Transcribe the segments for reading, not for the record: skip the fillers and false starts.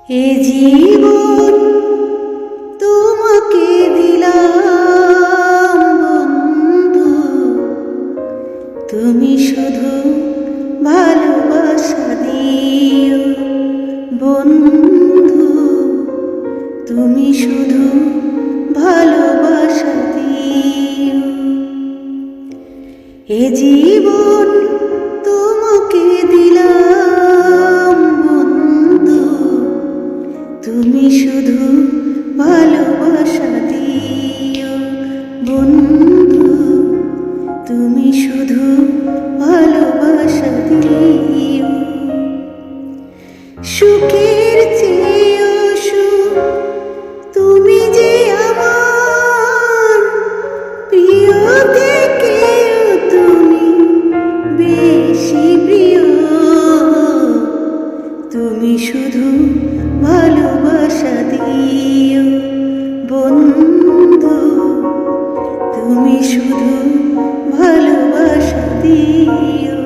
এ জীবন তোমাকে দিলাম বন্ধু, তুমি শুধু ভালোবাসা দিও বন্ধু, তুমি শুধু ভালোবাসা দিও। এ জীবন তোমাকে দিলাম বন্ধু, তুমি শুধু ভালোবাসা দিও বন্ধু, তুমি শুধু ভালোবাসা দিও। সুখের চেয়েও সুখ তুমি যে আমার প্রিয়, থেকেও তুমি বেশি প্রিয়, তুমি শুধু ভালোবাসা দিও বন্ধু, তুমি শুধু ভালোবাসা দিও।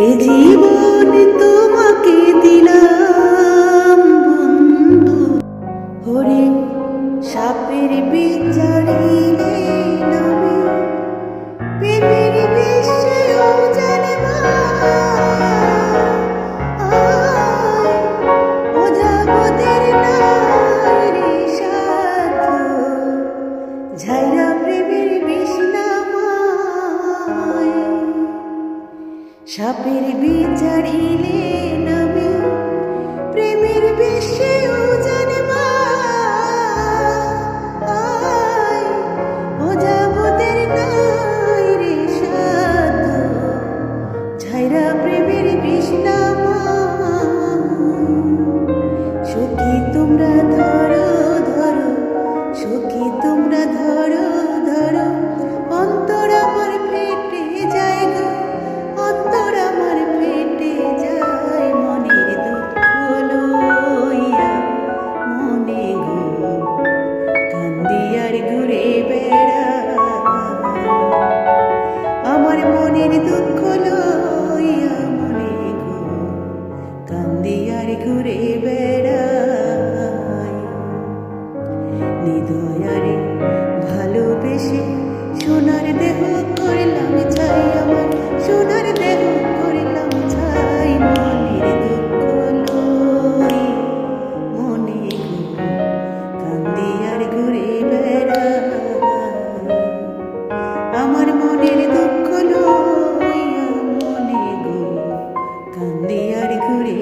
এ জীবন তোমাকে দিলাম বন্ধু, ওরে সাপের বিচারিলে নামে প্রেমের বিষেও জানবা, অজাবদের নারী সাধু ঝাইরা প্রেমের বিষ নামায়। সাপের বিচারিলে নামে প্রেমের বিষেও জানবা, অজাবদের নারী সাধু ঝাইরা প্রেমের বিষ নামায়। সখী তোমরা ধরো ধরো, সখী তোমরা ধরো ধরো, অন্তর আমার ফেটে যায় গো, অন্তর আমার ফেটে যায়, মনের দুঃখ লইয়া মনে গো কান্দি আর ঘুরে বেড়াই। আমার মনের দুঃখ লইয়া মনে গো কান্দি আর ঘুরে বেড়াই। হৃদয়ারে ভালোবেসে সোনার দেহ করলাম ছাই, আমার সোনার দেহ করলাম ছাই, মনের দুঃখ লই মনে গো কান্দি আর ঘুরে বেড়াই। আমার মনের দুঃখ লইয়া মনে গো কান্দি আর ঘুরে